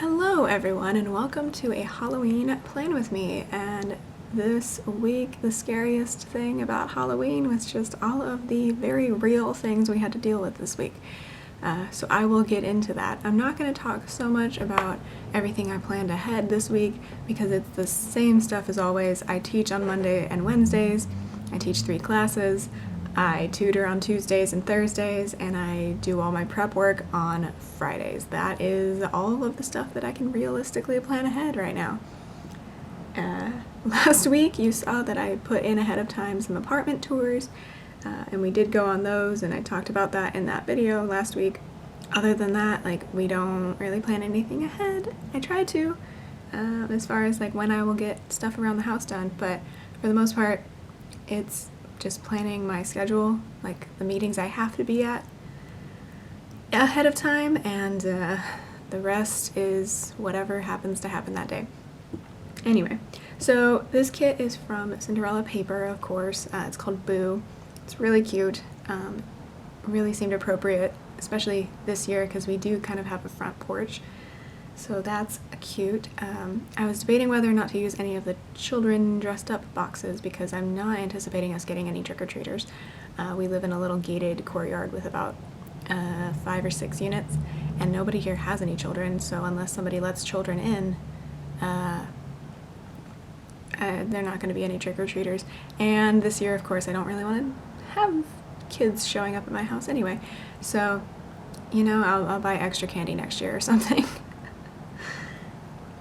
Hello everyone and welcome to a Halloween Plan With Me. And this week the scariest thing about Halloween was just all of the very real things we had to deal with this week. So I will get into that. I'm not going to talk so much about everything I planned ahead this week because it's the same stuff as always. I teach on Monday and Wednesdays. I teach 3 classes. I tutor on Tuesdays and Thursdays, and I do all my prep work on Fridays. That is all of the stuff that I can realistically plan ahead right now. Last week you saw that I put in ahead of time some apartment tours, and we did go on those, and I talked about that in that video last week. Other than that, we don't really plan anything ahead. I try to, as far as when I will get stuff around the house done, but for the most part, it's just planning my schedule, the meetings I have to be at ahead of time, and the rest is whatever happens to happen that day. Anyway, so this kit is from Cinderella Paper, of course. It's called Boo. It's really cute. Really seemed appropriate, especially this year because we do kind of have a front porch. So that's cute. I was debating whether or not to use any of the children dressed up boxes because I'm not anticipating us getting any trick-or-treaters. We live in a little gated courtyard with about 5 or 6 units, and nobody here has any children, so unless somebody lets children in, they're not going to be any trick-or-treaters. And this year, of course, I don't really want to have kids showing up at my house anyway, so, I'll buy extra candy next year or something.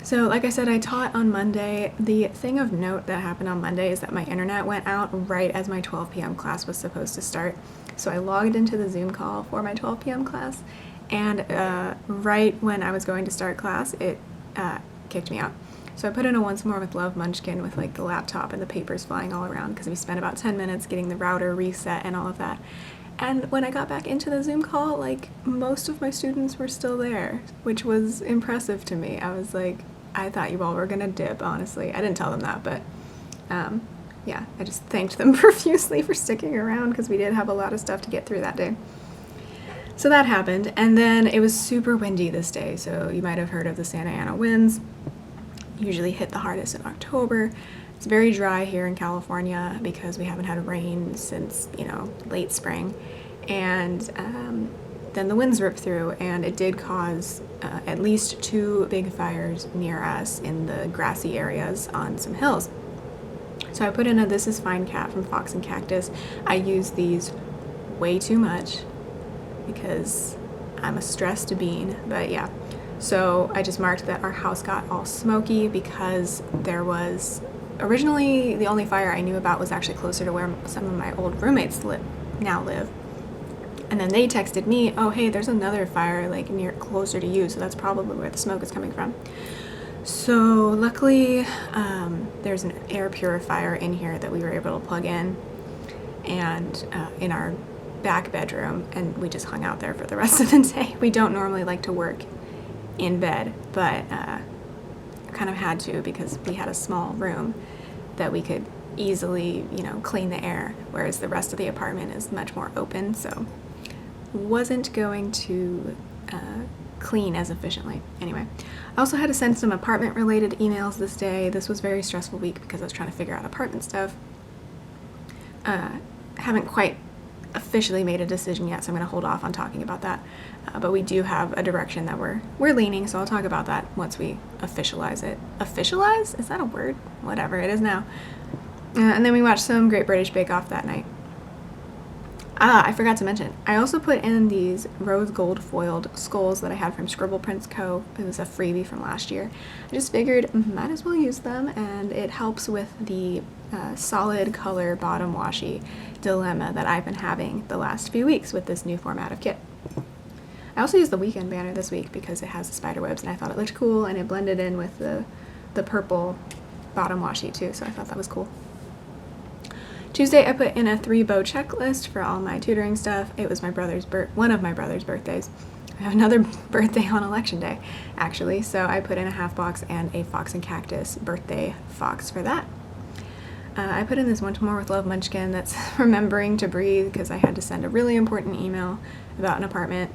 So like I said, I taught on Monday. The thing of note that happened on Monday is that my internet went out right as my 12 p.m. class was supposed to start. So I logged into the Zoom call for my 12 p.m. class, and right when I was going to start class, it kicked me out. So I put in a Once More with Love munchkin with the laptop and the papers flying all around because we spent about 10 minutes getting the router reset and all of that. And when I got back into the Zoom call, most of my students were still there, which was impressive to me. I was I thought you all were gonna dip, honestly. I didn't tell them that, but yeah, I just thanked them profusely for sticking around because we did have a lot of stuff to get through that day. So that happened, and then it was super windy this day, so you might have heard of the Santa Ana winds. Usually hit the hardest in October. It's very dry here in California because we haven't had rain since, late spring, and then the winds ripped through, and it did cause at least 2 big fires near us in the grassy areas on some hills. So I put in a This Is Fine Cat from Fox and Cactus. I use these way too much because I'm a stressed bean, but yeah. So I just marked that our house got all smoky because there was originally the only fire I knew about was actually closer to where some of my old roommates now live. And then they texted me, oh hey, there's another fire near closer to you, so that's probably where the smoke is coming from. So luckily there's an air purifier in here that we were able to plug in, and in our back bedroom, and we just hung out there for the rest of the day. We don't normally like to work in bed, but kind of had to because we had a small room that we could easily clean the air, whereas the rest of the apartment is much more open, so wasn't going to clean as efficiently. Anyway, I also had to send some apartment related emails this day. This was a very stressful week because I was trying to figure out apartment stuff. Haven't quite officially made a decision yet, so I'm going to hold off on talking about that, but we do have a direction that we're leaning, so I'll talk about that once we officialize it. Officialize? Is that a word? Whatever, it is now. And then we watched some Great British Bake Off that night. I forgot to mention, I also put in these rose gold foiled skulls that I had from Scribble Prints Co. It was a freebie from last year. I just figured might as well use them, and it helps with the solid color bottom washi dilemma that I've been having the last few weeks with this new format of kit. I also used the weekend banner this week because it has the spider webs, and I thought it looked cool, and it blended in with the purple bottom washi too, so I thought that was cool. Tuesday, I put in a 3-bow checklist for all my tutoring stuff. It was one of my brother's birthdays. I have another birthday on election day, actually, so I put in a half box and a Fox and Cactus birthday fox for that. I put in this Once More with Love munchkin that's remembering to breathe because I had to send a really important email about an apartment.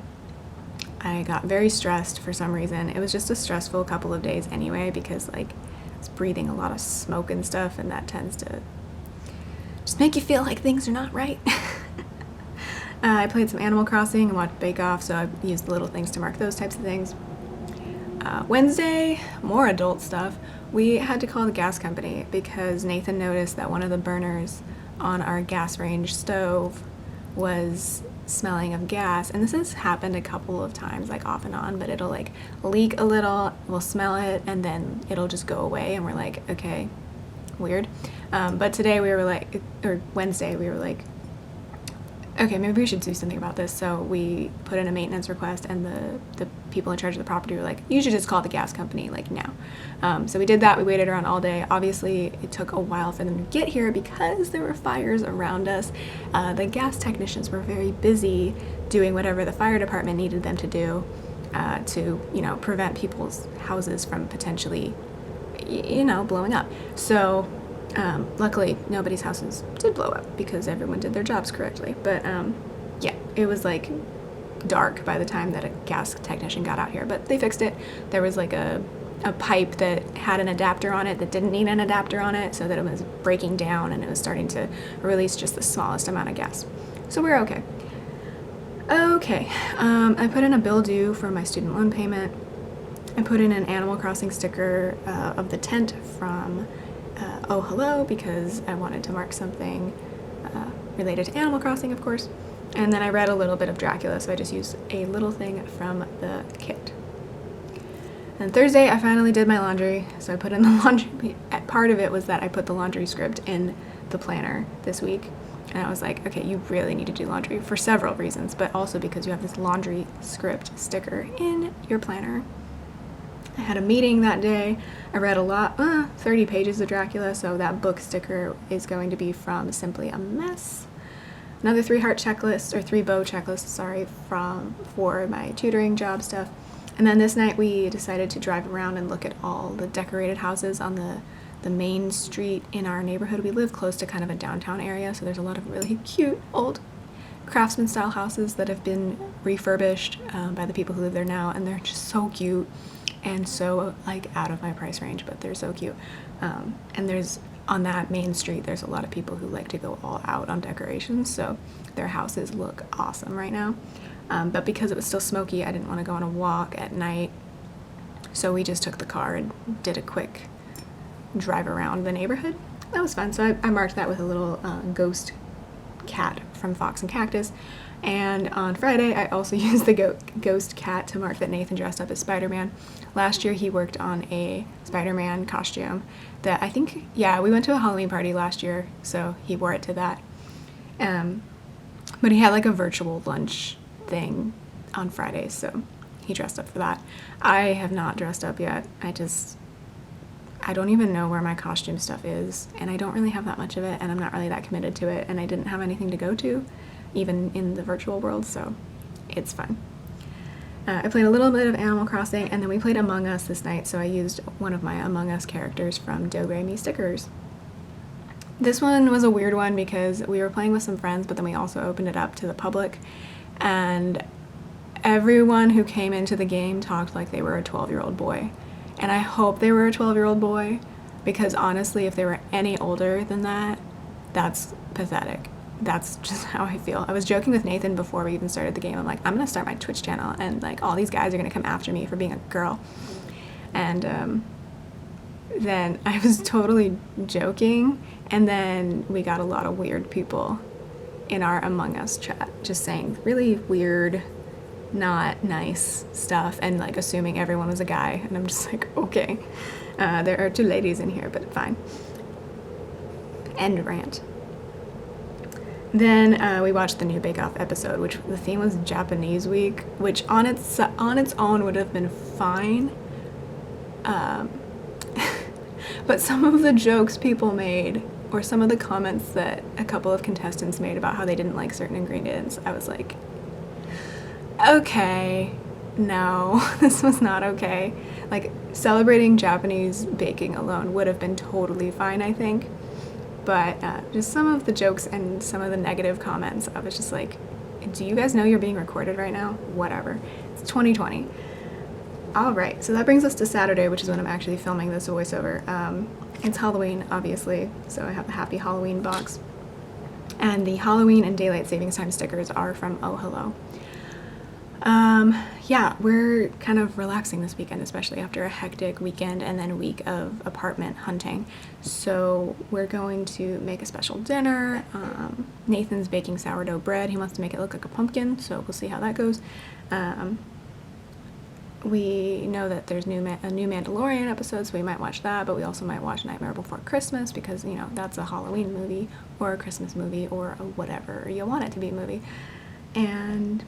I got very stressed for some reason. It was just a stressful couple of days anyway, because like I was breathing a lot of smoke and stuff, and that tends to just make you feel like things are not right. I played some Animal Crossing and watched Bake Off, so I used the little things to mark those types of things. Wednesday, more adult stuff. We had to call the gas company because Nathan noticed that one of the burners on our gas range stove was smelling of gas, and this has happened a couple of times, like off and on, but it'll like leak a little, we'll smell it, and then it'll just go away, and we're like, okay, weird. But today we were like, or Wednesday, we were like, okay, maybe we should do something about this. So we put in a maintenance request, and the people in charge of the property were like, you should just call the gas company, like, now. So we did that. We waited around all day. Obviously, it took a while for them to get here because there were fires around us. The gas technicians were very busy doing whatever the fire department needed them to do to, prevent people's houses from potentially, blowing up. So luckily, nobody's houses did blow up because everyone did their jobs correctly. But yeah, it was like dark by the time that a gas technician got out here, but they fixed it. There was like a pipe that had an adapter on it that didn't need an adapter on it, so that it was breaking down and it was starting to release just the smallest amount of gas. So we're okay. Okay, I put in a bill due for my student loan payment. I put in an Animal Crossing sticker of the tent from Oh Hello, because I wanted to mark something related to Animal Crossing, of course. And then I read a little bit of Dracula, so I just used a little thing from the kit. And Thursday, I finally did my laundry, so I put in the laundry. Part of it was that I put the laundry script in the planner this week, and I was like, okay, you really need to do laundry for several reasons, but also because you have this laundry script sticker in your planner. I had a meeting that day. I read a lot, 30 pages of Dracula, so that book sticker is going to be from Simply a Mess. Another 3-heart checklist, or 3-bow checklist, sorry, for my tutoring job stuff. And then this night we decided to drive around and look at all the decorated houses on the main street in our neighborhood. We live close to kind of a downtown area, so there's a lot of really cute old craftsman style houses that have been refurbished by the people who live there now, and they're just so cute and so like out of my price range, but they're so cute. And there's, on that main street, there's a lot of people who like to go all out on decorations, so their houses look awesome right now. But because it was still smoky, I didn't want to go on a walk at night, so we just took the car and did a quick drive around the neighborhood. That was fun. So I marked that with a little ghost cat from Fox and Cactus. And on Friday, I also used the ghost cat to mark that Nathan dressed up as Spider-Man. Last year, he worked on a Spider-Man costume that I think, yeah, we went to a Halloween party last year, so he wore it to that. But he had like a virtual lunch thing on Friday, so he dressed up for that. I have not dressed up yet. I don't even know where my costume stuff is, and I don't really have that much of it, and I'm not really that committed to it, and I didn't have anything to go to, even in the virtual world, so it's fun. I played a little bit of Animal Crossing, and then we played Among Us this night, so I used one of my Among Us characters from Do Re Mi stickers. This one was a weird one because we were playing with some friends, but then we also opened it up to the public, and everyone who came into the game talked like they were a 12-year-old boy. And I hope they were a 12-year-old boy, because honestly, if they were any older than that, that's pathetic. That's just how I feel. I was joking with Nathan before we even started the game. I'm like, I'm going to start my Twitch channel, and like all these guys are going to come after me for being a girl. And then I was totally joking, and then we got a lot of weird people in our Among Us chat just saying really weird, not nice stuff, and like assuming everyone was a guy, and I'm just like, okay, there are 2 ladies in here, but fine. End rant. Then we watched the new Bake Off episode, which the theme was Japanese week, which on its own would have been fine, but some of the jokes people made, or some of the comments that a couple of contestants made about how they didn't like certain ingredients, I was like, okay, no, this was not okay. Like, celebrating Japanese baking alone would have been totally fine, I think. But just some of the jokes and some of the negative comments, I was just like, do you guys know you're being recorded right now? Whatever. It's 2020. Alright, so that brings us to Saturday, which is when I'm actually filming this voiceover. It's Halloween, obviously, so I have the Happy Halloween box. And the Halloween and Daylight Savings Time stickers are from Oh Hello. Yeah, we're kind of relaxing this weekend, especially after a hectic weekend and then week of apartment hunting. So we're going to make a special dinner. Nathan's baking sourdough bread. He wants to make it look like a pumpkin, so we'll see how that goes. We know that there's a new Mandalorian episode, so we might watch that, but we also might watch Nightmare Before Christmas because, you know, that's a Halloween movie or a Christmas movie or a whatever you want it to be movie. And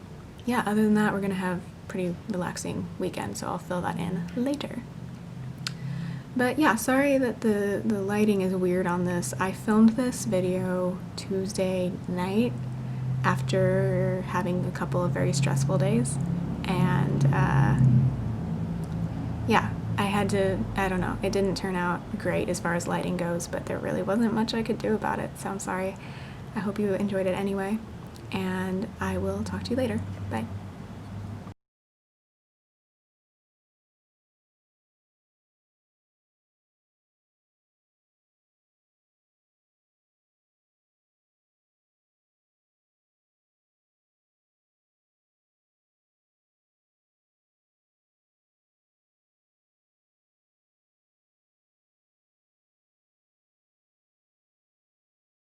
yeah, other than that, we're going to have pretty relaxing weekend, so I'll fill that in later. But yeah, sorry that the lighting is weird on this. I filmed this video Tuesday night after having a couple of very stressful days, and yeah, I don't know, it didn't turn out great as far as lighting goes, but there really wasn't much I could do about it, so I'm sorry. I hope you enjoyed it anyway, and I will talk to you later. Bye.